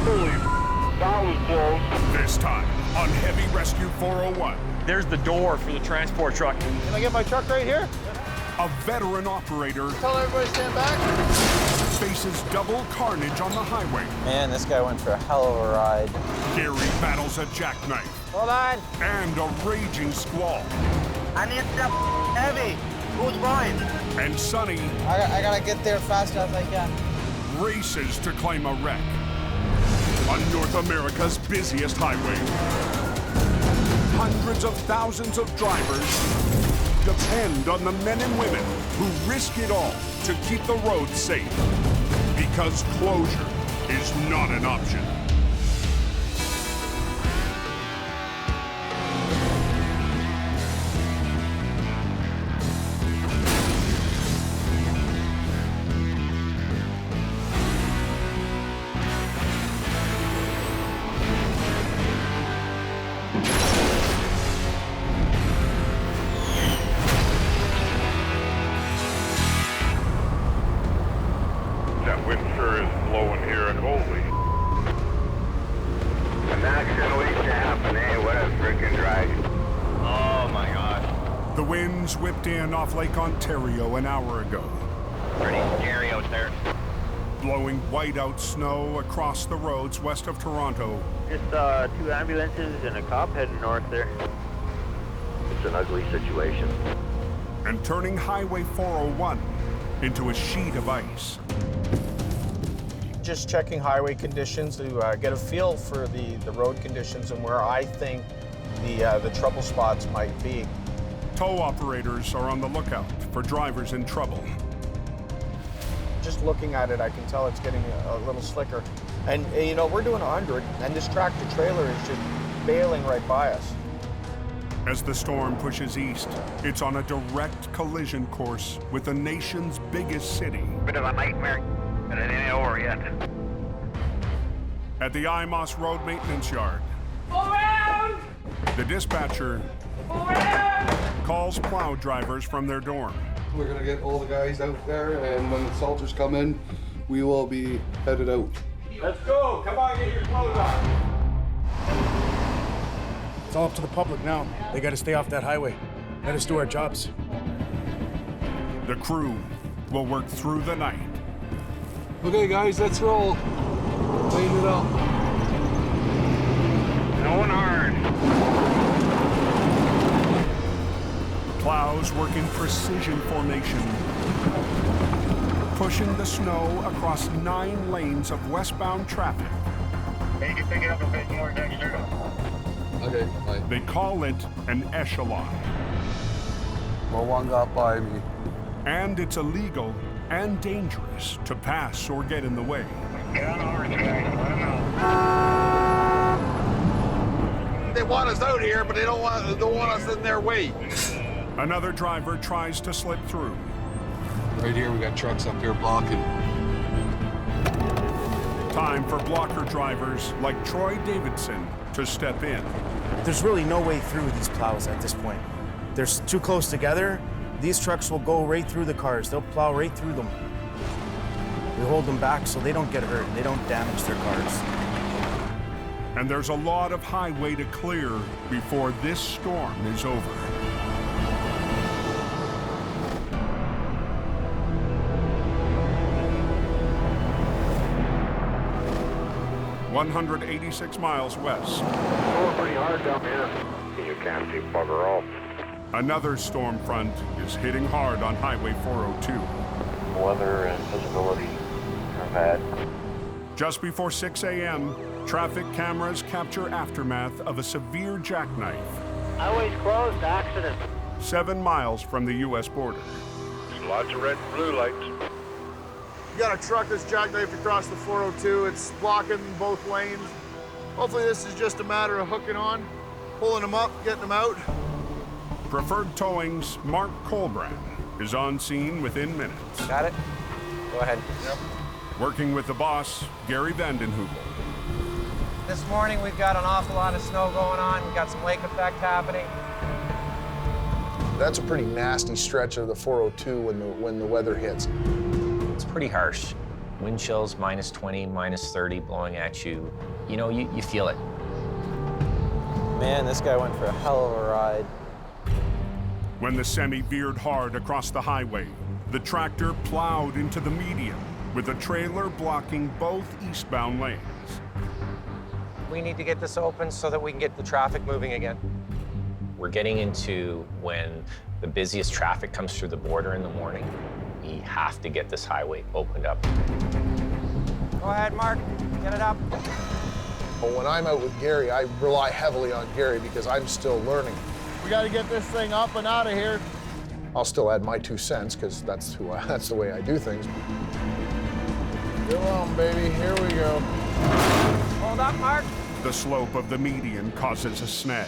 Holy, that was close. This time on Heavy Rescue 401. There's the door for the transport truck. Can I get my truck right here? A veteran operator Tell everybody to stand back. faces double carnage on the highway. Man, this guy went for a hell of a ride. Gary battles a jackknife. Hold on. And a raging squall. I need stuff heavy. Who's mine? And Sonny I gotta get there fast as I can. races to claim a wreck on North America's busiest highway. Hundreds of thousands of drivers depend on the men and women who risk it all to keep the roads safe. Because closure is not an option. That wind sure is blowing here and holy. An accident waiting to happen, eh? What a freaking drag. Oh my gosh. The winds whipped in off Lake Ontario an hour ago, Pretty scary out there. blowing whiteout snow across the roads west of Toronto. Just 2 ambulances and a cop heading north there. It's an ugly situation. And turning Highway 401 into a sheet of ice. Just checking highway conditions to get a feel for the road conditions and where I think the trouble spots might be. Tow operators are on the lookout for drivers in trouble. Just looking at it, I can tell it's getting a little slicker. And you know, we're doing 100, and this tractor trailer is just bailing right by us. As the storm pushes east, it's on a direct collision course with the nation's biggest city. Bit of a nightmare, but it ain't over yet. At the IMOS Road Maintenance Yard, the dispatcher calls plow drivers from their dorm. We're gonna get all the guys out there, and when the soldiers come in, we will be headed out. Let's go. Come on, get your clothes on. It's all up to the public now. They gotta stay off that highway. Let us do our jobs. The crew will work through the night. Okay, guys, let's roll. Clean it up. Going hard. Plows work in precision formation, pushing the snow across 9 lanes of westbound traffic. Hey, you pick it up a bit more next year. Okay, bye. They call it an echelon. Well, one got by me. And it's illegal and dangerous to pass or get in the way. Get on the horse, guys. Let them know. They want us out here, but they don't want us in their way. Another driver tries to slip through. Right here, we got trucks up here blocking. Time for blocker drivers like Troy Davidson to step in. There's really no way through these plows at this point. They're too close together. These trucks will go right through the cars. They'll plow right through them. We hold them back so they don't get hurt and they don't damage their cars. And there's a lot of highway to clear before this storm is over. ...186 miles west. Going pretty hard down here. You can't see bugger all. Another storm front is hitting hard on Highway 402. Weather and visibility are bad. Just before 6 a.m., traffic cameras capture aftermath of a severe jackknife Highway's closed, accident. 7 miles from the U.S. border. There's lots of red and blue lights. You got a truck that's jackknifed across the 402. It's blocking both lanes. Hopefully this is just a matter of hooking on, pulling them up, getting them out. Preferred Towing's Mark Colbrand is on scene within minutes. Got it? Go ahead. Yep. Working with the boss, Gary Vandenheuvel. This morning we've got an awful lot of snow going on. We've got some lake effect happening. That's a pretty nasty stretch of the 402 when the weather hits. It's pretty harsh. Wind chills, -20, -30 blowing at you. You know, you feel it. Man, this guy went for a hell of a ride. When the semi veered hard across the highway, the tractor plowed into the median, with the trailer blocking both eastbound lanes. We need to get this open so that we can get the traffic moving again. We're getting into when the busiest traffic comes through the border in the morning. We have to get this highway opened up. Go ahead, Mark, get it up. But when I'm out with Gary, I rely heavily on Gary because I'm still learning. We got to get this thing up and out of here. I'll still add my 2 cents because that's the way I do things. Go on, baby. Here we go. Hold up, Mark. The slope of the median causes a snag.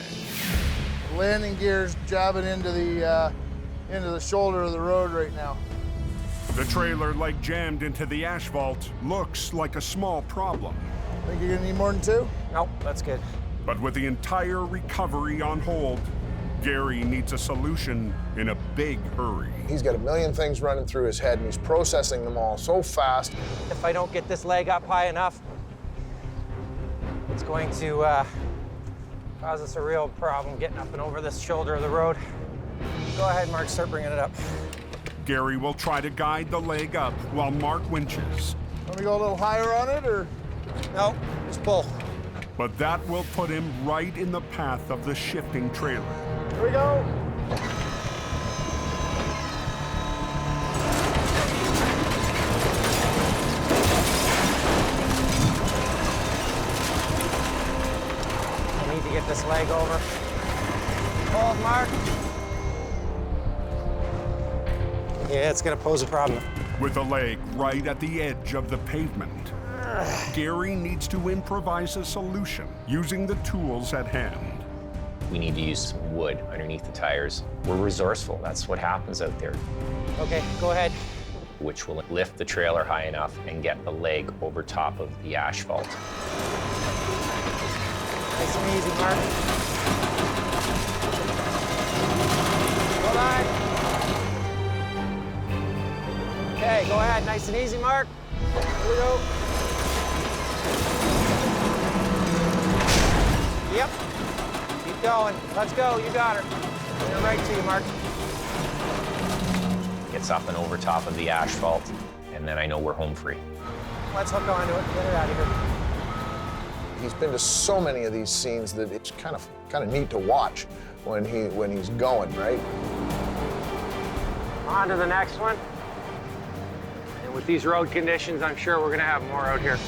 Landing gear's jabbing into the shoulder of the road right now. The trailer, like jammed into the asphalt, looks like a small problem. Think you're gonna need more than 2? Nope, that's good. But with the entire recovery on hold, Gary needs a solution in a big hurry. He's got a million things running through his head, and he's processing them all so fast. If I don't get this leg up high enough, it's going to cause us a real problem getting up and over this shoulder of the road. Go ahead, Mark, start bringing it up. Gary will try to guide the leg up while Mark winches. Want me to go a little higher on it, or? No, just pull. But that will put him right in the path of the shifting trailer. Here we go. I need to get this leg over. Hold, Mark. Yeah, it's gonna pose a problem. With the leg right at the edge of the pavement, Gary needs to improvise a solution using the tools at hand. We need to use some wood underneath the tires. We're resourceful. That's what happens out there. Okay, go ahead. Which will lift the trailer high enough and get the leg over top of the asphalt. Nice and easy, Mark. Hold on. Okay, go ahead. Nice and easy, Mark. Here we go. Yep. Keep going. Let's go. You got her. Bring her right to you, Mark. Gets up and over top of the asphalt, and then I know we're home free. Let's hook onto it. Get her out of here. He's been to so many of these scenes that it's kind of neat to watch when he's going, right? On to the next one. And with these road conditions, I'm sure we're gonna have more out here.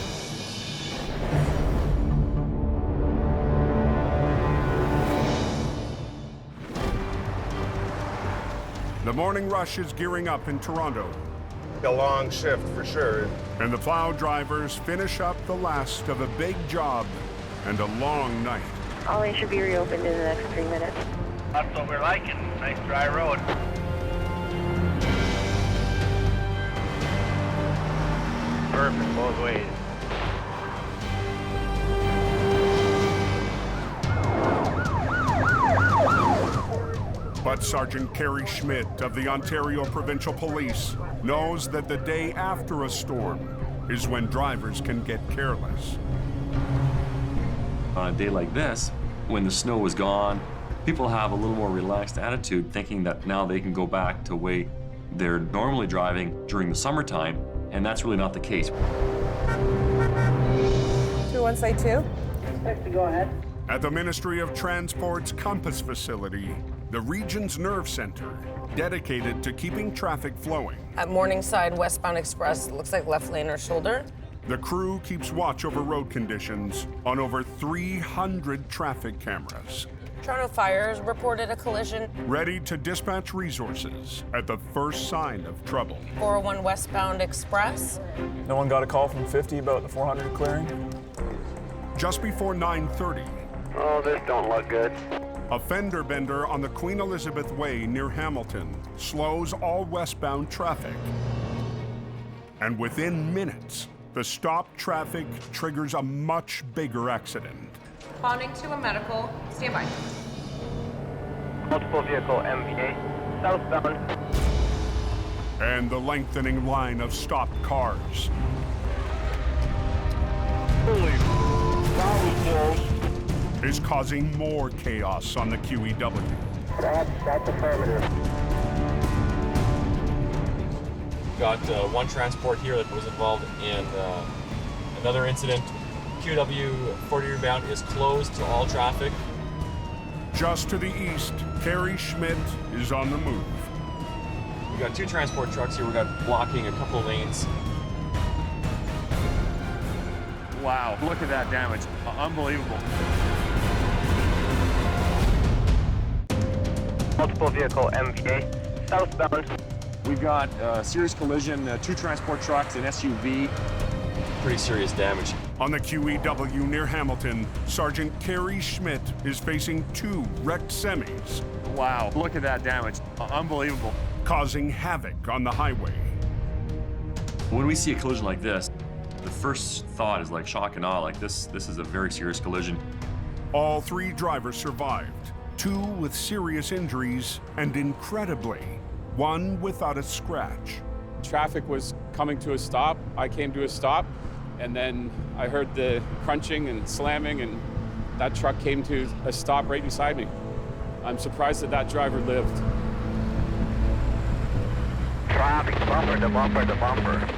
The morning rush is gearing up in Toronto. A long shift for sure. And the plow drivers finish up the last of a big job and a long night. All lanes should be reopened in the next 3 minutes. That's what we're liking. Nice dry road. Perfect both ways. But Sergeant Kerry Schmidt of the Ontario Provincial Police knows that the day after a storm is when drivers can get careless. On a day like this, when the snow is gone, people have a little more relaxed attitude, thinking that now they can go back to the way they're normally driving during the summertime, and that's really not the case. 2-1, site 2. Go ahead. At the Ministry of Transport's Compass facility, the region's nerve center, dedicated to keeping traffic flowing. At Morningside westbound express, it looks like left lane or shoulder. The crew keeps watch over road conditions on over 300 traffic cameras. Toronto Fires reported a collision. Ready to dispatch resources at the first sign of trouble. 401 westbound express. No one got a call from 50 about the 400 clearing? Just before 9:30. Oh, this don't look good. A fender bender on the Queen Elizabeth Way near Hamilton slows all westbound traffic. And within minutes, the stopped traffic triggers a much bigger accident. Responding to a medical. Stand by. Multiple vehicle MVA, southbound. And the lengthening line of stopped cars. is causing more chaos on the QEW. That's affirmative. Got one transport here that was involved in another incident. QW 40 bound is closed to all traffic. Just to the east, Carrie Schmidt is on the move. We got 2 transport trucks here. We got blocking a couple of lanes. Wow, look at that damage. Unbelievable. Multiple vehicle MVA, southbound. We've got a serious collision, 2 transport trucks, an SUV. Pretty serious damage. On the QEW near Hamilton, Sergeant Carrie Schmidt is facing 2 wrecked semis. Wow, look at that damage. Unbelievable. Causing havoc on the highway. When we see a collision like this, the first thought is like shock and awe, like this is a very serious collision. All 3 drivers survived, 2 with serious injuries, and incredibly, 1 without a scratch. Traffic was coming to a stop. I came to a stop, and then I heard the crunching and slamming, and that truck came to a stop right beside me. I'm surprised that that driver lived. Traffic, bumper to bumper to bumper.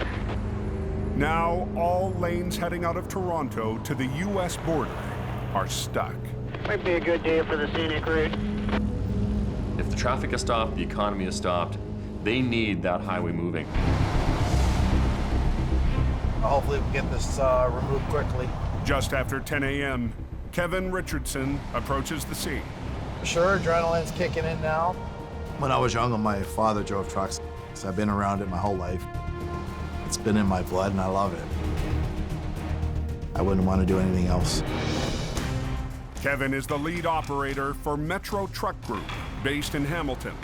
Now, all lanes heading out of Toronto to the U.S. border are stuck. Might be a good day for the scenic route. If the traffic is stopped, the economy is stopped, they need that highway moving. Hopefully we can get this removed quickly. Just after 10 a.m., Kevin Richardson approaches the scene. Sure, adrenaline's kicking in now. When I was younger, my father drove trucks, so I've been around it my whole life. It's been in my blood, and I love it. I wouldn't want to do anything else. Kevin is the lead operator for Metro Truck Group, based in Hamilton.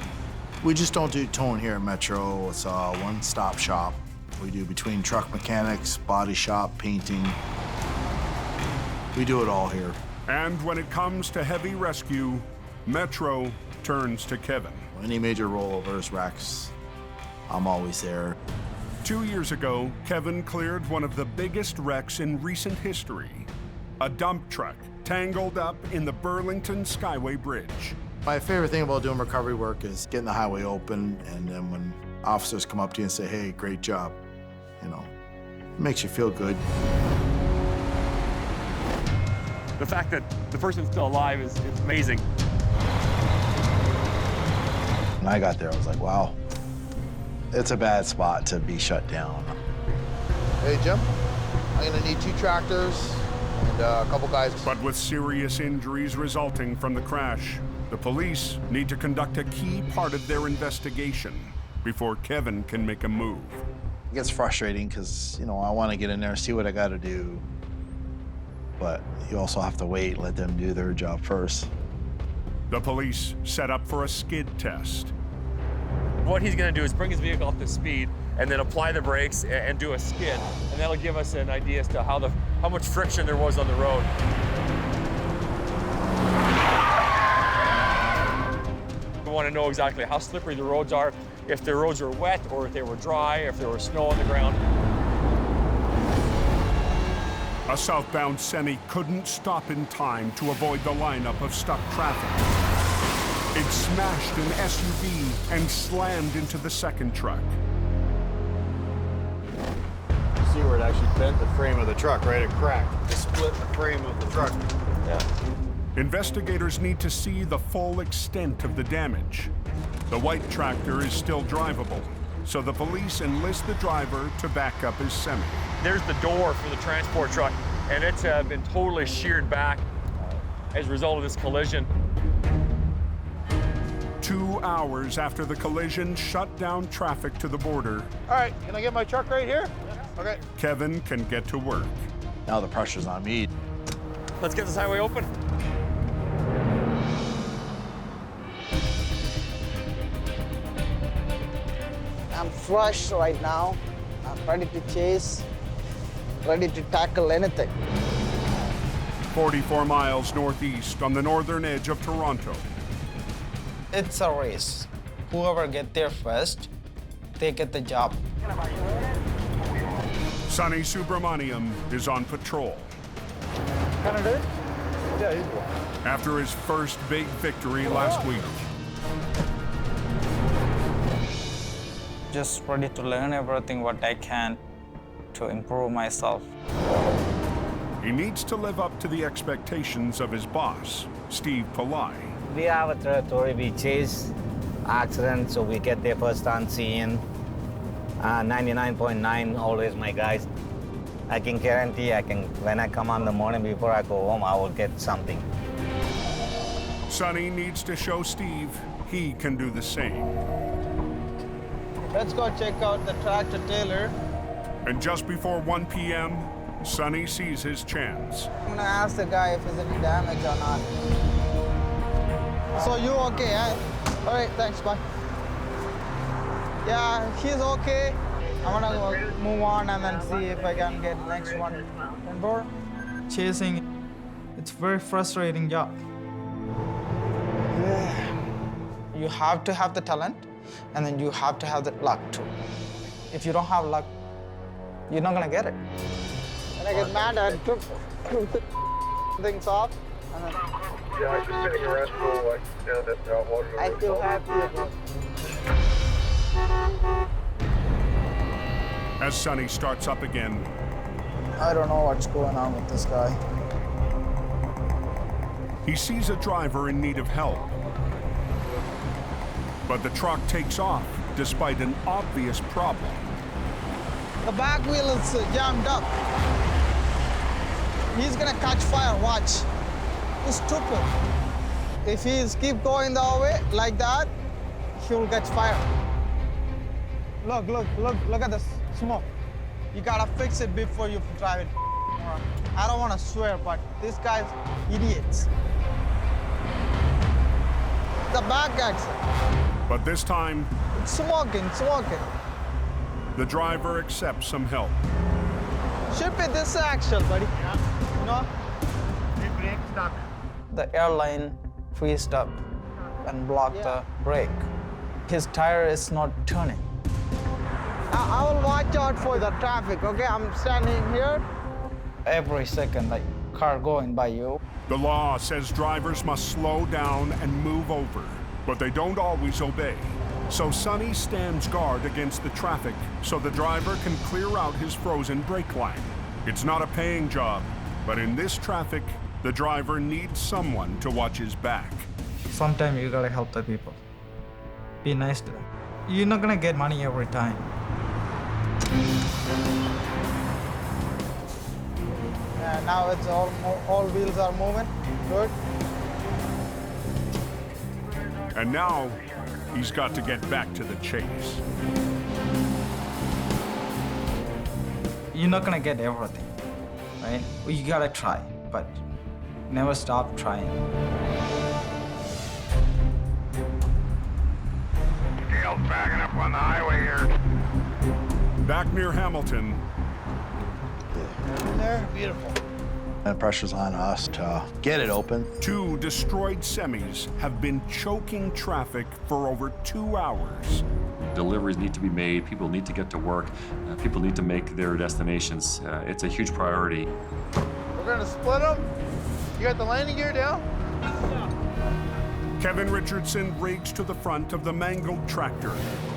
We just don't do towing here at Metro. It's a one-stop shop. We do between truck mechanics, body shop, painting. We do it all here. And when it comes to heavy rescue, Metro turns to Kevin. Any major rollovers, wrecks, I'm always there. 2 years ago, Kevin cleared one of the biggest wrecks in recent history. A dump truck tangled up in the Burlington Skyway Bridge. My favorite thing about doing recovery work is getting the highway open, and then when officers come up to you and say, hey, great job, you know, it makes you feel good. The fact that the person's still alive is amazing. When I got there, I was like, wow, it's a bad spot to be shut down. Hey, Jim, I'm gonna need 2 tractors and a couple guys. But with serious injuries resulting from the crash, the police need to conduct a key part of their investigation before Kevin can make a move. It gets frustrating because, you know, I want to get in there, see what I got to do. But you also have to wait, let them do their job first. The police set up for a skid test. What he's going to do is bring his vehicle up to speed and then apply the brakes and do a skid. And that'll give us an idea as to how much friction there was on the road. We want to know exactly how slippery the roads are, if the roads are wet or if they were dry, if there was snow on the ground. A southbound semi couldn't stop in time to avoid the lineup of stuck traffic. It smashed an SUV and slammed into the second truck. See where it actually bent the frame of the truck, right? It cracked. It split the frame of the truck. Yeah. Investigators need to see the full extent of the damage. The white tractor is still drivable, so the police enlist the driver to back up his semi. There's the door for the transport truck, and it's been totally sheared back as a result of this collision. 2 hours after the collision shut down traffic to the border, All right, can I get my truck right here? Okay. Kevin can get to work. Now the pressure's on me. Let's get this highway open. I'm fresh right now. I'm ready to chase, ready to tackle anything. 44 miles northeast on the northern edge of Toronto. It's a race. Whoever gets there first, they get the job. Sonny Subramaniam is on patrol. gonna do? Yeah, you do. After his first big victory last week, just ready to learn everything what I can to improve myself. he needs to live up to the expectations of his boss, Steve Pillai. We have a territory, we chase accidents, so we get there first on scene. 99.9 always my guys. I can guarantee when I come on the morning before I go home, I will get something. Sonny needs to show Steve he can do the same. Let's go check out the tractor trailer. And just before 1 p.m., Sonny sees his chance. I'm gonna ask the guy if there's any damage or not. So you okay, eh? All right, thanks, bye. Yeah, he's okay. I'm gonna go move on and then see if I can get next one. Remember? Chasing, it's very frustrating job. You have to have the talent, and then you have to have the luck too. If you don't have luck, you're not gonna get it. When I get mad, I took things off. And then Yeah, I'm just sitting around for like down that water. I feel happy. As Sonny starts up again, I don't know what's going on with this guy. he sees a driver in need of help. But the truck takes off despite an obvious problem. The back wheel is jammed up. He's gonna catch fire, watch. He's stupid. If he's keep going that way, like that, he will catch fire. Look at this smoke. You gotta fix it before you drive it. I don't wanna swear, but this guy's idiots. The back exit. But this time, It's smoking. the driver accepts some help. Should be this action, buddy. You know? The airline freezed up and blocked the brake. His tire is not turning. I will watch out for the traffic, okay? I'm standing here. Every second, like car going by you. The law says drivers must slow down and move over, but they don't always obey. So Sonny stands guard against the traffic so the driver can clear out his frozen brake line. It's not a paying job, but in this traffic, the driver needs someone to watch his back. Sometimes you gotta help the people. Be nice to them. You're not gonna get money every time. Now it's all wheels are moving. Good. And now, he's got to get back to the chase. You're not gonna get everything, right? You gotta try, but never stop trying. Scale's backing up on the highway here. Back near Hamilton, There, beautiful. And pressure's on us to get it open. 2 destroyed semis have been choking traffic for over 2 hours. Deliveries need to be made, people need to get to work, people need to make their destinations. It's a huge priority. We're gonna split them. You got the landing gear down? Kevin Richardson rigs to the front of the mangled tractor,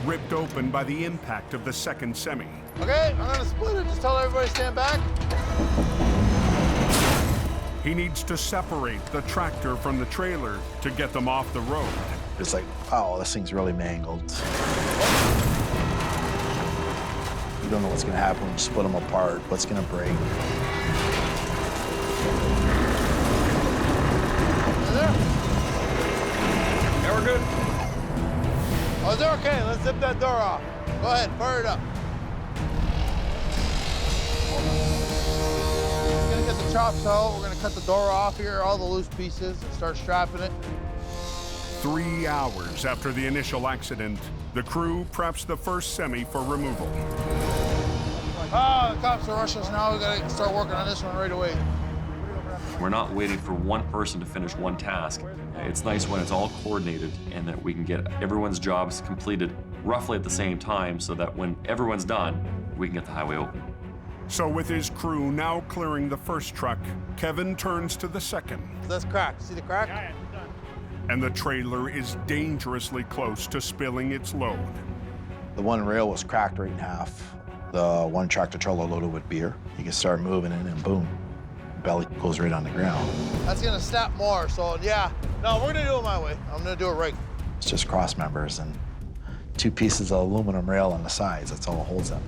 ripped open by the impact of the second semi. Okay, I'm gonna split it. Just tell everybody stand back. He needs to separate the tractor from the trailer to get them off the road. It's like, oh, this thing's really mangled. You don't know what's gonna happen when you split them apart, what's gonna break. Yeah, we're good. Oh, is it okay? Let's zip that door off. Go ahead, fire it up. We're gonna get the chops out. We're gonna cut the door off here, all the loose pieces, and start strapping it. 3 hours after the initial accident, the crew preps the first semi for removal. Oh, the cops are rushing us now. We gotta start working on this one right away. We're not waiting for one person to finish one task. It's nice when it's all coordinated and that we can get everyone's jobs completed roughly at the same time so that when everyone's done, we can get the highway open. So with his crew now clearing the first truck, Kevin turns to the second. That's cracked. See the crack? Yeah, it's done. And the trailer is dangerously close to spilling its load. The one rail was cracked right in half. The one tractor trailer loaded with beer. You can start moving it and boom, belly goes right on the ground. That's gonna snap more, so yeah. No, we're gonna do it my way. I'm gonna do it right. It's just cross members and 2 pieces of aluminum rail on the sides. That's all it holds them.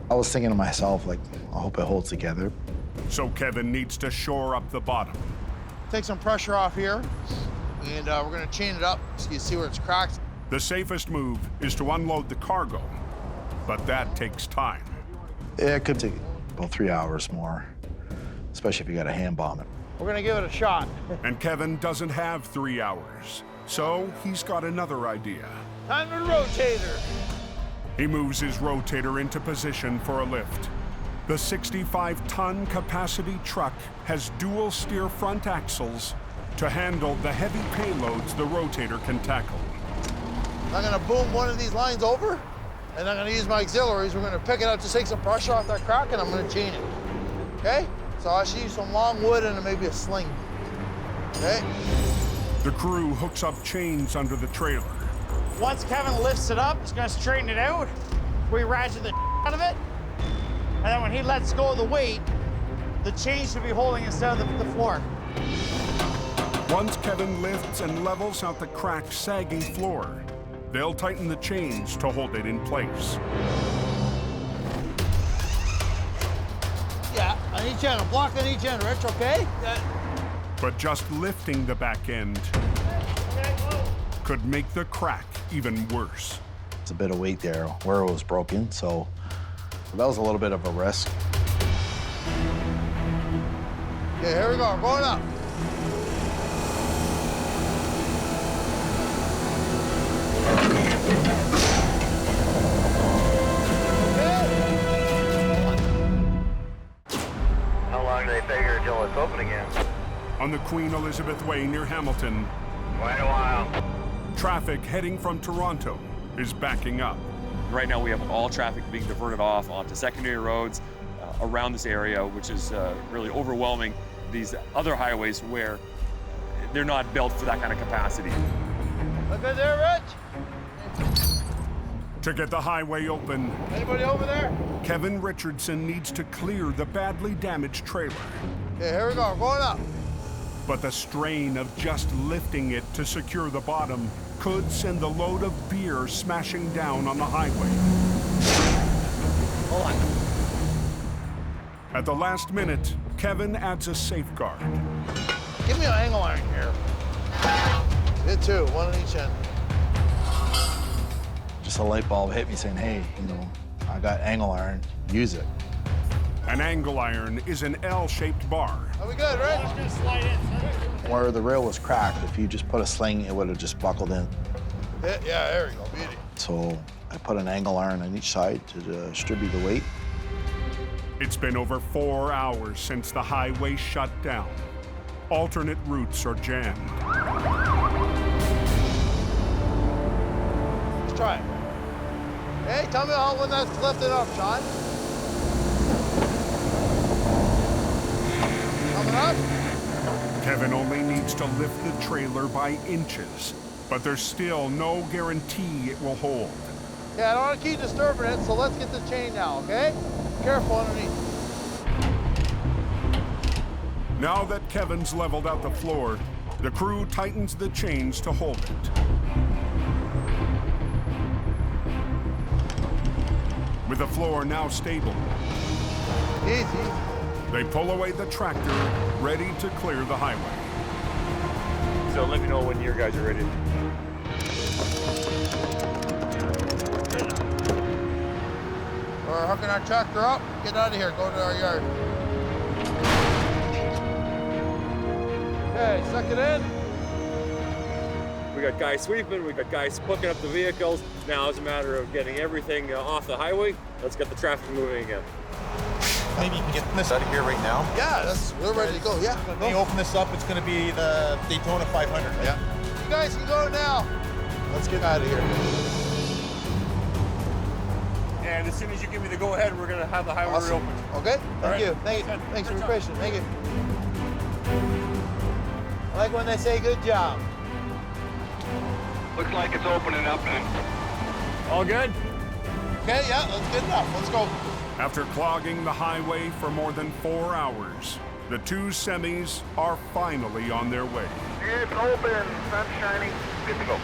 I was thinking to myself, like, I hope it holds together. So Kevin needs to shore up the bottom. Take some pressure off here, and we're gonna chain it up so you see where it's cracked. The safest move is to unload the cargo, but that takes time. It could take about 3 hours more, especially if you got a hand bomb it. We're gonna give it a shot. And Kevin doesn't have 3 hours, so he's got another idea. Time to rotator. He moves his rotator into position for a lift. The 65-ton capacity truck has dual steer front axles to handle the heavy payloads the rotator can tackle. I'm gonna boom one of these lines over, and I'm gonna use my auxiliaries. We're gonna pick it up to take some pressure off that crack, and I'm gonna chain it. Okay? So I should use some long wood and maybe a sling. Okay? The crew hooks up chains under the trailer. Once Kevin lifts it up, he's gonna straighten it out. We ratchet the out of it. And then when he lets go of the weight, the chain should be holding instead of the floor. Once Kevin lifts and levels out the cracked, sagging floor, they'll tighten the chains to hold it in place. Yeah, on each end, a block on each end, Rich, okay? But just lifting the back end could make the crack even worse. It's a bit of weight there where it was broken, so that was a little bit of a risk. Okay, here we go, we're going up. How long do they figure until it's open again? On the Queen Elizabeth Way near Hamilton, Quite a while. traffic heading from Toronto is backing up. Right now we have all traffic being diverted off onto secondary roads around this area, which is really overwhelming these other highways where they're not built for that kind of capacity. Look good there, Rich. To get the highway open, Anybody over there? Kevin Richardson needs to clear the badly damaged trailer. Okay, here we go, we're going up. But the strain of just lifting it to secure the bottom could send the load of beer smashing down on the highway. Hold on. At the last minute, Kevin adds a safeguard. Give me an angle iron here. Hit 2, one on each end. Just a light bulb hit me saying, hey, I got angle iron, use it. An angle iron is an L-shaped bar. Are we good, Rich? Just gonna slide in. Where the rail was cracked, if you just put a sling, it would have just buckled in. Yeah, there we go, beauty. So I put an angle iron on each side to distribute the weight. It's been over 4 hours since the highway shut down. Alternate routes are jammed. Let's try it. Hey, tell me when that's lifted up, Sean. Coming up. Kevin only needs to lift the trailer by inches, but there's still no guarantee it will hold. Yeah, I don't want to keep disturbing it, so let's get the chain now, okay? Careful underneath. Now that Kevin's leveled out the floor, the crew tightens the chains to hold it. With the floor now stable, easy, they pull away the tractor, ready to clear the highway. So let me know when your guys are ready. We're hooking our tractor up. Get out of here. Go to our yard. Okay, suck it in. We got guys sweeping, we got guys hooking up the vehicles. Now it's a matter of getting everything off the highway. Let's get the traffic moving again. Maybe you can get this out of here right now. Yeah, we're ready to go. Yeah. When you open this up, it's going to be the Daytona 500. Right? Yeah. You guys can go now. Let's get out of here. and as soon as you give me the go-ahead, we're gonna have the highway reopened. Okay, thank you. Thank you. Thanks for your patience. Thank you. I like when they say good job. Looks like it's opening up now. All good? Okay, yeah, that's good enough. Let's go. After clogging the highway for more than 4 hours, the two semis are finally on their way. It's open, sun's shining, good to go.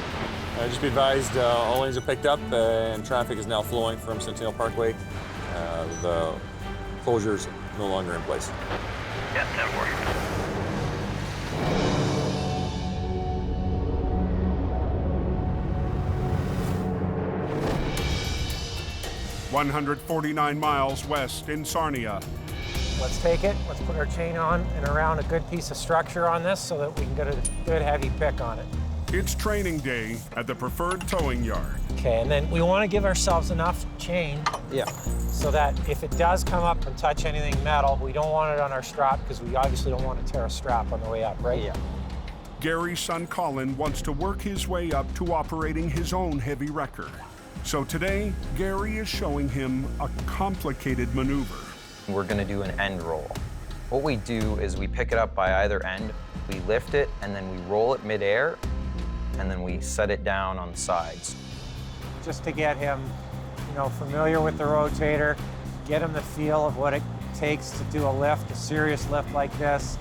Just be advised, all lanes are picked up and traffic is now flowing from Centennial Parkway. The closure's no longer in place. Yeah, 10-4. 149 miles west in Sarnia. Let's take it, let's put our chain on and around a good piece of structure on this so that we can get a good heavy pick on it. It's training day at the preferred towing yard. Okay, and then we want to give ourselves enough chain so that if it does come up and touch anything metal, we don't want it on our strap because we obviously don't want to tear a strap on the way up, right? Yeah. Gary's son Colin wants to work his way up to operating his own heavy wrecker. So today, Gary is showing him a complicated maneuver. We're gonna do an end roll. What we do is we pick it up by either end, we lift it, and then we roll it midair, and then we set it down on the sides. Just to get him, familiar with the rotator, get him the feel of what it takes to do a lift, a serious lift like this.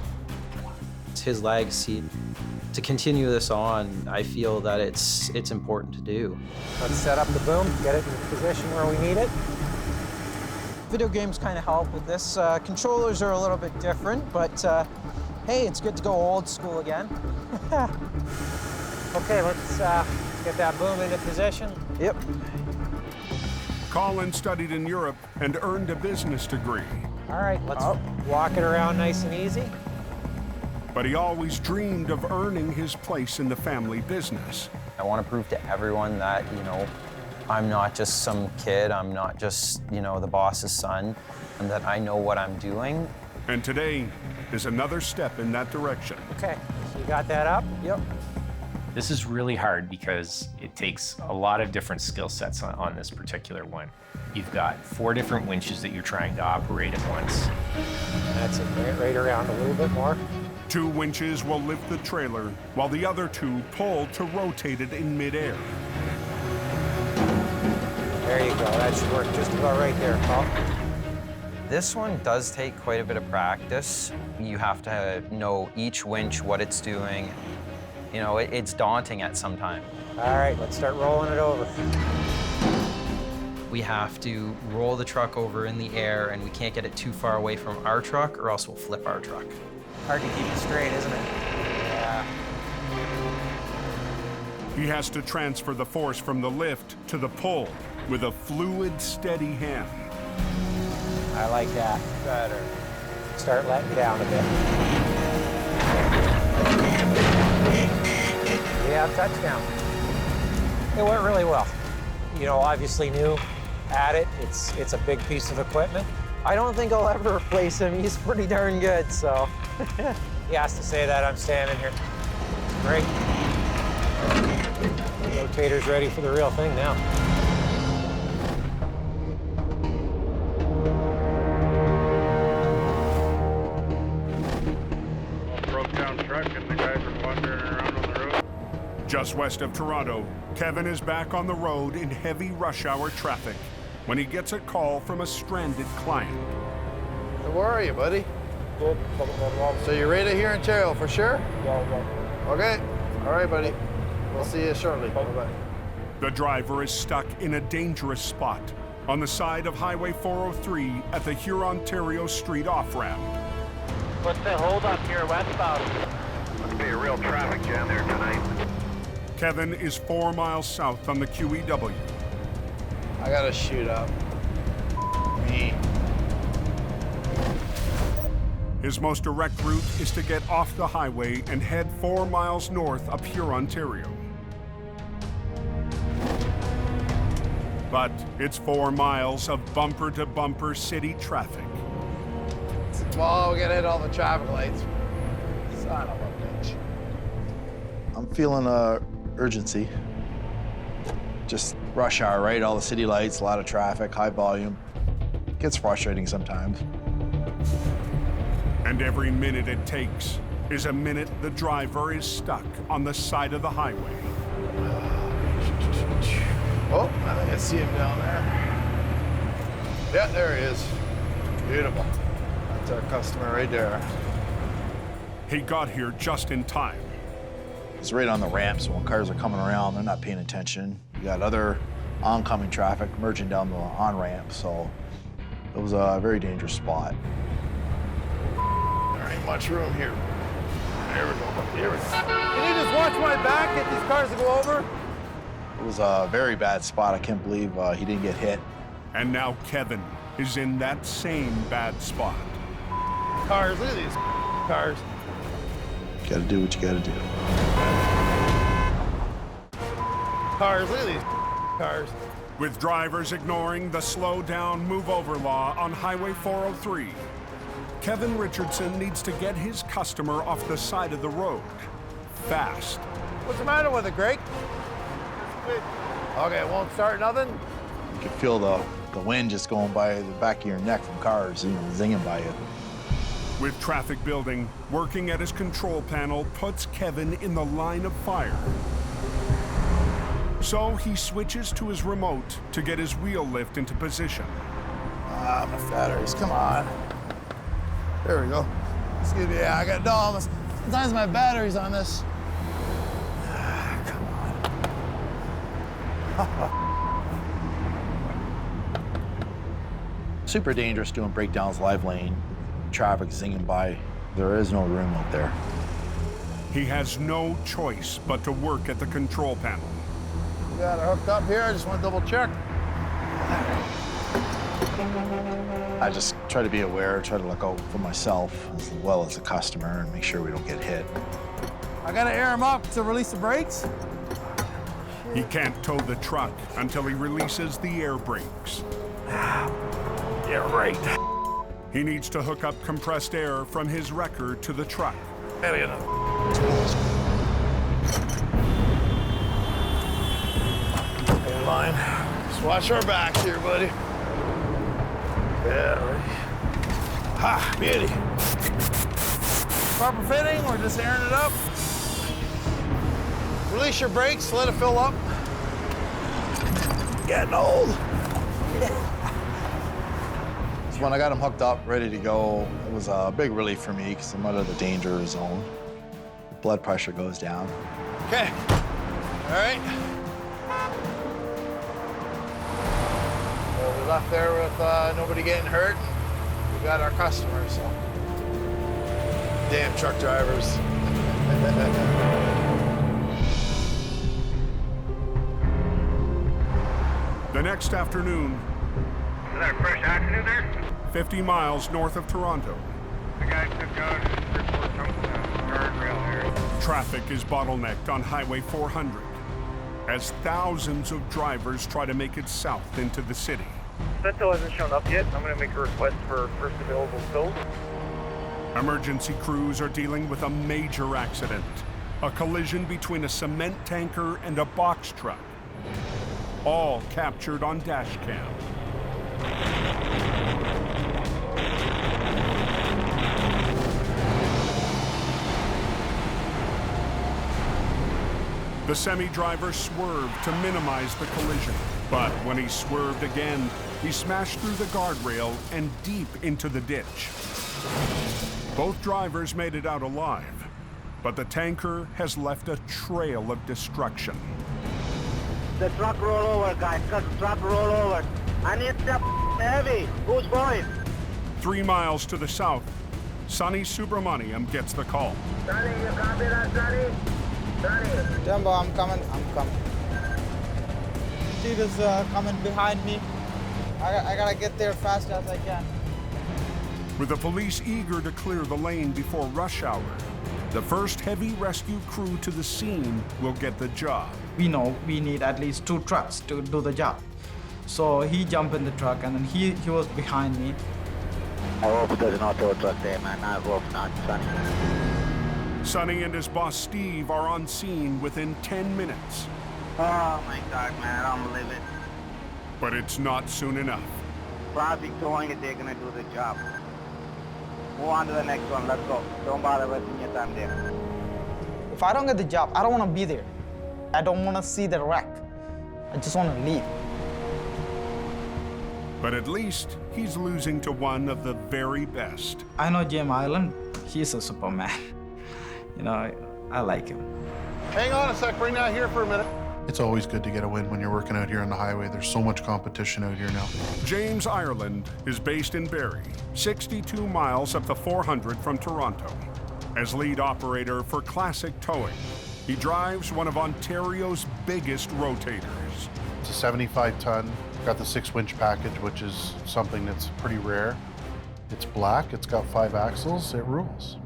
It's his legacy. To continue this on, I feel that it's important to do. Let's set up the boom, get it in the position where we need it. Video games kind of help with this. Controllers are a little bit different, but hey, it's good to go old school again. Okay, let's get that boom into position. Yep. Colin studied in Europe and earned a business degree. All right, let's walk it around nice and easy. But he always dreamed of earning his place in the family business. I want to prove to everyone that, I'm not just some kid, I'm not just, the boss's son, and that I know what I'm doing. And today is another step in that direction. Okay, so you got that up? Yep. This is really hard because it takes a lot of different skill sets on this particular one. You've got 4 different winches that you're trying to operate at once. That's it, right around a little bit more. 2 winches will lift the trailer, while the other 2 pull to rotate it in midair. There you go, that should work just about right there, Paul. This one does take quite a bit of practice. You have to know each winch, what it's doing. It's daunting at some time. All right, let's start rolling it over. We have to roll the truck over in the air, and we can't get it too far away from our truck, or else we'll flip our truck. Hard to keep it straight, isn't it? Yeah. He has to transfer the force from the lift to the pull with a fluid, steady hand. I like that better. Start letting down a bit. Yeah, touchdown. It went really well. Obviously new at it. It's a big piece of equipment. I don't think I'll ever replace him. He's pretty darn good, so. He has to say that, I'm standing here. Great. The rotator's ready for the real thing now. Broke down truck and the guys are wandering around on the road. Just west of Toronto, Kevin is back on the road in heavy rush hour traffic when he gets a call from a stranded client. So where are you, buddy? So you're ready here in Ontario for sure? Okay. All right, buddy. We'll see you shortly. Bye-bye. The driver is stuck in a dangerous spot on the side of Highway 403 at the Huron-Ontario Street off-ramp. What's the hold up here westbound? Must be a real traffic jam there tonight. Kevin is 4 miles south on the QEW. I gotta shoot up. Me. His most direct route is to get off the highway and head 4 miles north up Huron-Ontario. But it's 4 miles of bumper-to-bumper city traffic. Well, we gotta hit all the traffic lights. Son of a bitch. I'm feeling urgency. Just rush hour, right? All the city lights, a lot of traffic, high volume. It gets frustrating sometimes. And every minute it takes is a minute the driver is stuck on the side of the highway. Oh, I think I see him down there. Yeah, there he is. Beautiful. That's our customer right there. He got here just in time. It's right on the ramp, so when cars are coming around, they're not paying attention. You got other oncoming traffic merging down the on-ramp, so it was a very dangerous spot. There ain't much room here. There we go. Here we go. Can you just watch my back, get these cars to go over? It was a very bad spot. I can't believe he didn't get hit. And now Kevin is in that same bad spot. Cars, look at these cars. You gotta do what you gotta do. Cars, look at these cars. With drivers ignoring the slow down, move over law on Highway 403, Kevin Richardson needs to get his customer off the side of the road fast. What's the matter with it, Greg? Okay, it won't start nothing? You can feel the wind just going by the back of your neck from cars, you know, zinging by you. With traffic building, working at his control panel puts Kevin in the line of fire. So he switches to his remote to get his wheel lift into position. Ah, my batteries, come on. There we go. Excuse me, yeah, I got no, sometimes my battery's on this. Ah, come on. Super dangerous doing breakdowns live lane. Traffic zinging by. There is no room out there. He has no choice but to work at the control panel. We got it hooked up here. I just want to double check. I just try to be aware, try to look out for myself as well as the customer and make sure we don't get hit. I gotta air him up to release the brakes. He can't tow the truck until he releases the air brakes. Yeah, right. He needs to hook up compressed air from his wrecker to the truck. There you go. Line. Just watch our backs here, buddy. Yeah, ready. Ha, beauty. Proper fitting, we're just airing it up. Release your brakes, let it fill up. Getting old. So when I got him hooked up, ready to go, it was a big relief for me because I'm out of the danger zone. The blood pressure goes down. Okay, all right. Well, we left there with nobody getting hurt. We got our customers, so. Damn truck drivers. The next afternoon, Is that a fresh accident there? 50 miles north of Toronto, The guy took out his report from the guardrail there. traffic is bottlenecked on Highway 400 as thousands of drivers try to make it south into the city. Sentinel hasn't shown up yet. I'm going to make a request for first available fill. Emergency crews are dealing with a major accident, a collision between a cement tanker and a box truck, all captured on dash cam. The semi-driver swerved to minimize the collision, but when he swerved again, he smashed through the guardrail and deep into the ditch. Both drivers made it out alive, but the tanker has left a trail of destruction. The truck roll over, guys. Truck roll over. I need the heavy. Who's going? 3 miles to the south, Sonny Subramaniam gets the call. Sonny, you copy that, Sonny? Sonny. Jumbo, I'm coming. See this coming behind me. I gotta get there fast as I can. With the police eager to clear the lane before rush hour, the first heavy rescue crew to the scene will get the job. We know we need at least 2 trucks to do the job. So he jumped in the truck and then he was behind me. I hope there's not a truck there, man. I hope not, Sonny. Sonny and his boss Steve are on scene within 10 minutes. Oh my God, man, I don't believe it. But it's not soon enough. Project showing it, they're gonna do the job. Move on to the next one, let's go. Don't bother wasting your time there. If I don't get the job, I don't want to be there. I don't want to see the wreck. I just want to leave. But at least he's losing to one of the very best. I know James Ireland. He's a Superman. You know, I like him. Hang on a sec, bring that here for a minute. It's always good to get a win when you're working out here on the highway. There's so much competition out here now. James Ireland is based in Barrie, 62 miles up the 400 from Toronto. As lead operator for Classic Towing, he drives one of Ontario's biggest rotators. It's a 75-ton, got the 6-winch package, which is something that's pretty rare. It's black, it's got 5 axles, it rules.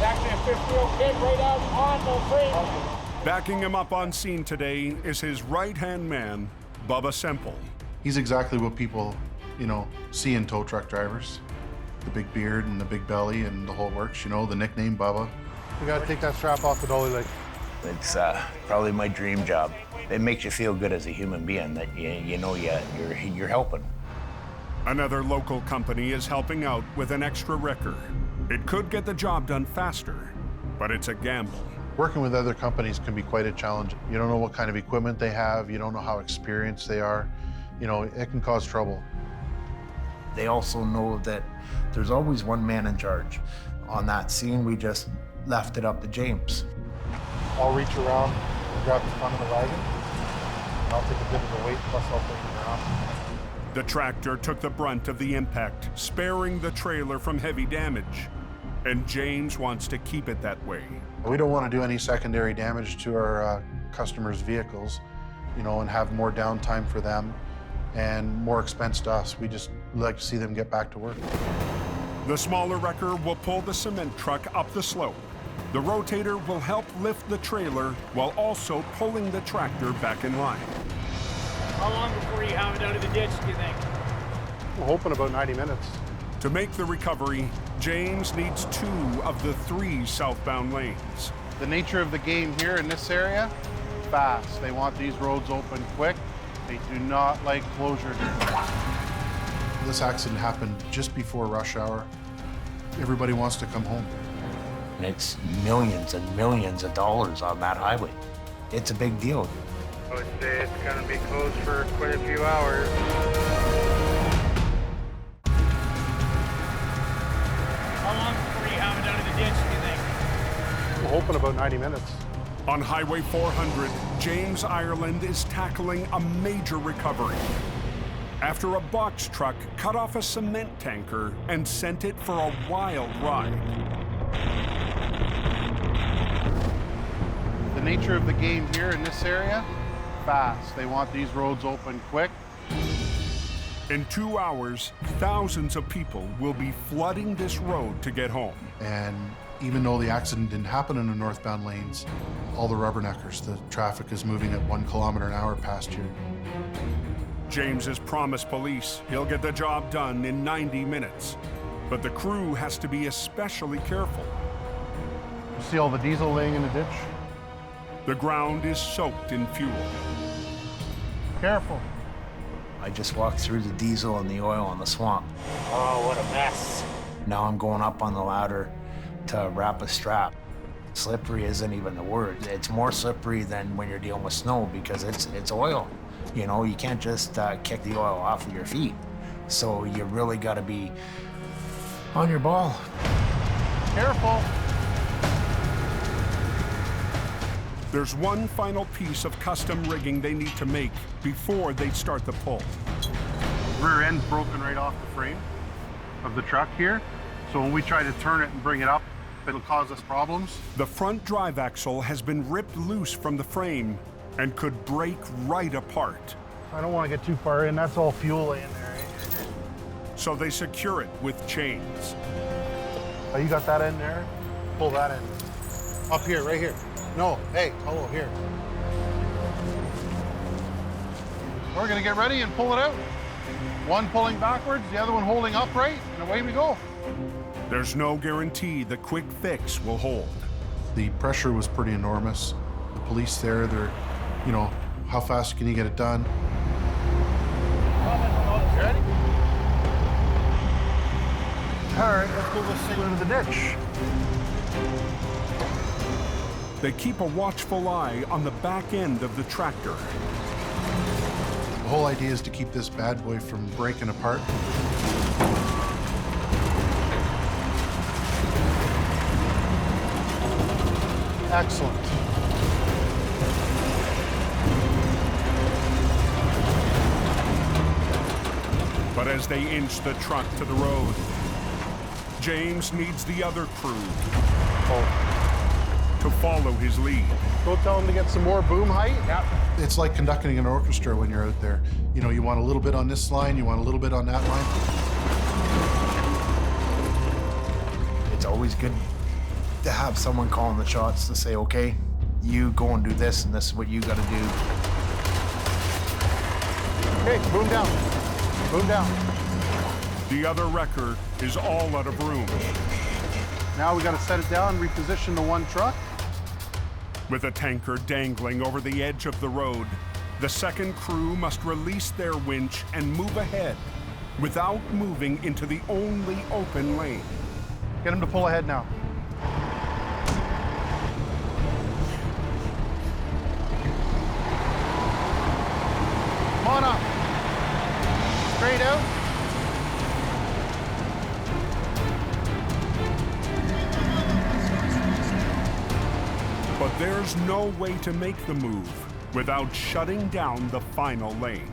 Actually, a fifth-wheel kick right out on the frame. Backing him up on scene today is his right-hand man, Bubba Semple. He's exactly what people, see in tow truck drivers. The big beard and the big belly and the whole works, the nickname Bubba. We gotta take that strap off the dolly leg. It's probably my dream job. It makes you feel good as a human being that you're helping. Another local company is helping out with an extra wrecker. It could get the job done faster, but it's a gamble. Working with other companies can be quite a challenge. You don't know what kind of equipment they have. You don't know how experienced they are. It can cause trouble. They also know that there's always one man in charge. On that scene, we just left it up to James. I'll reach around and grab the front of the wagon. And I'll take a bit of the weight, plus I'll bring it around. The tractor took the brunt of the impact, sparing the trailer from heavy damage. And James wants to keep it that way. We don't want to do any secondary damage to our customers' vehicles, and have more downtime for them and more expense to us. We just like to see them get back to work. The smaller wrecker will pull the cement truck up the slope. The rotator will help lift the trailer while also pulling the tractor back in line. How long before you have it out of the ditch, do you think? We're hoping about 90 minutes. To make the recovery, James needs 2 of the 3 southbound lanes. The nature of the game here in this area, fast. They want these roads open quick. They do not like closure. This accident happened just before rush hour. Everybody wants to come home. And it's millions and millions of dollars on that highway. It's a big deal. I would say it's going to be closed for quite a few hours. How long before you have it out of the ditch, do you think? We're hoping about 90 minutes. On Highway 400, James Ireland is tackling a major recovery after a box truck cut off a cement tanker and sent it for a wild ride. The nature of the game here in this area, fast. They want these roads open quick. In 2 hours, thousands of people will be flooding this road to get home. And even though the accident didn't happen in the northbound lanes, all the rubberneckers, the traffic is moving at 1 kilometer an hour past here. James has promised police he'll get the job done in 90 minutes. But the crew has to be especially careful. You see all the diesel laying in the ditch? The ground is soaked in fuel. Careful. I just walked through the diesel and the oil in the swamp. Oh, what a mess. Now I'm going up on the ladder to wrap a strap. Slippery isn't even the word. It's more slippery than when you're dealing with snow because it's oil. You can't just kick the oil off of your feet. So you really got to be on your ball. Careful. There's one final piece of custom rigging they need to make before they start the pull. Rear end's broken right off the frame of the truck here. So when we try to turn it and bring it up, it'll cause us problems. The front drive axle has been ripped loose from the frame and could break right apart. I don't want to get too far in. That's all fuel laying there. So they secure it with chains. Oh, you got that end there? Pull that end. Up here, right here. No, hey, hello, here. We're gonna get ready and pull it out. One pulling backwards, the other one holding upright, and away we go. There's no guarantee the quick fix will hold. The pressure was pretty enormous. The police there. They're, you know, how fast can you get it done? Ready? All right, let's move this thing into the ditch. They keep a watchful eye on the back end of the tractor. The whole idea is to keep this bad boy from breaking apart. Excellent. But as they inch the truck to the road, James needs the other crew to follow his lead. Go tell them to get some more boom height. Yeah. It's like conducting an orchestra when you're out there. You know, you want a little bit on this line, you want a little bit on that line. It's always good to have someone calling the shots to say, okay, you go and do this, and this is what you got to do. Okay, boom down. Boom down. The other wrecker is all out of room. Now we got to set it down and reposition the one truck. With a tanker dangling over the edge of the road, the second crew must release their winch and move ahead without moving into the only open lane. Get him to pull ahead now. Come on up. Straight out. But there's no way to make the move without shutting down the final lane.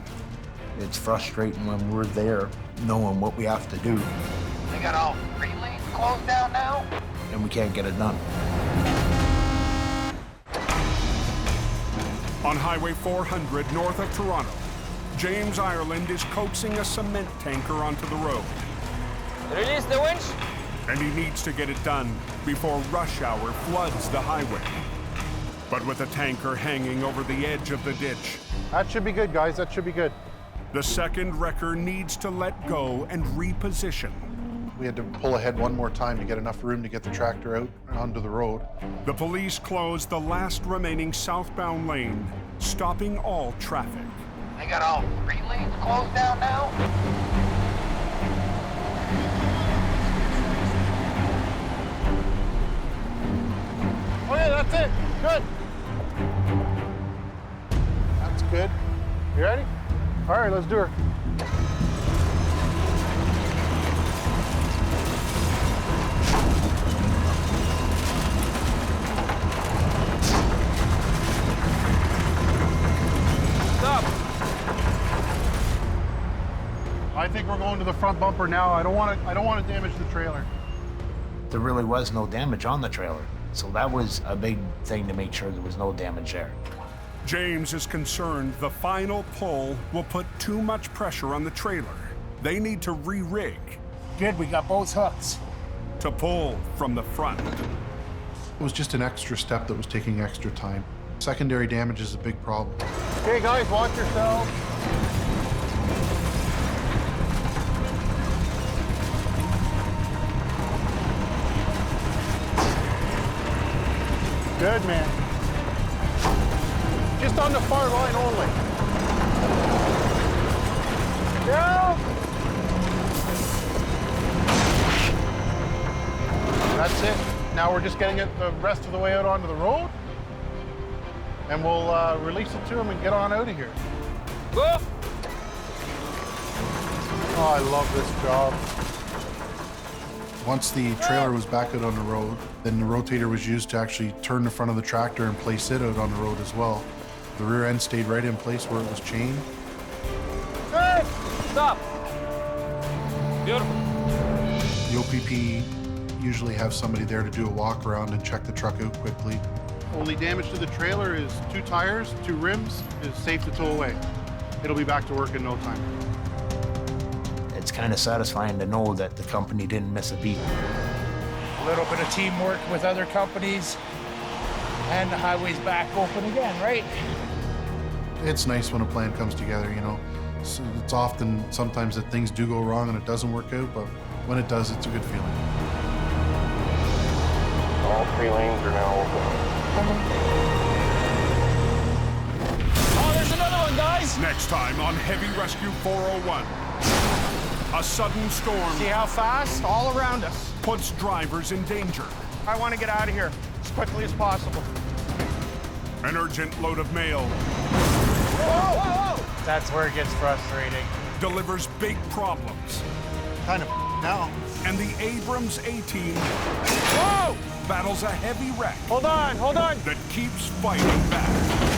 It's frustrating when we're there knowing what we have to do. They got all 3 lanes closed down now? And we can't get it done. On Highway 400 north of Toronto, James Ireland is coaxing a cement tanker onto the road. Release the winch. And he needs to get it done before rush hour floods the highway. But with the tanker hanging over the edge of the ditch, That should be good, guys. That should be good. the second wrecker needs to let go and reposition. We had to pull ahead one more time to get enough room to get the tractor out and onto the road. The police closed the last remaining southbound lane, stopping all traffic. They got all 3 lanes closed down now? Okay, that's it. Good. That's good. You ready? All right, let's do her. Stop. I think we're going to the front bumper now. I don't want to damage the trailer. There really was no damage on the trailer. So that was a big thing to make sure there was no damage there. James is concerned the final pull will put too much pressure on the trailer. They need to re-rig. Good, we got both hooks. To pull from the front. It was just an extra step that was taking extra time. Secondary damage is a big problem. Okay, guys, watch yourselves. Good, man. Just on the far line only. Yeah. That's it. Now we're just getting it the rest of the way out onto the road. And we'll release it to him and get on out of here. Go! Oh, I love this job. Once the trailer was back out on the road, then the rotator was used to actually turn the front of the tractor and place it out on the road as well. The rear end stayed right in place where it was chained. Good! Stop! Beautiful. The OPP usually have somebody there to do a walk around and check the truck out quickly. Only damage to the trailer is 2 tires, 2 rims, is safe to tow away. It'll be back to work in no time. It's kind of satisfying to know that the company didn't miss a beat. A little bit of teamwork with other companies, and the highway's back open again, right? It's nice when a plan comes together, you know. It's often, sometimes that things do go wrong and it doesn't work out, but when it does, it's a good feeling. All 3 lanes are now open. going, guys? Next time on Heavy Rescue 401. A sudden storm. See how fast? All around us. Puts drivers in danger. I want to get out of here as quickly as possible. An urgent load of mail. Whoa, whoa, whoa! That's where it gets frustrating. Delivers big problems. Kind of now. And the Abrams A-Team Whoa! battles a heavy wreck. Hold on, hold on. That keeps fighting back.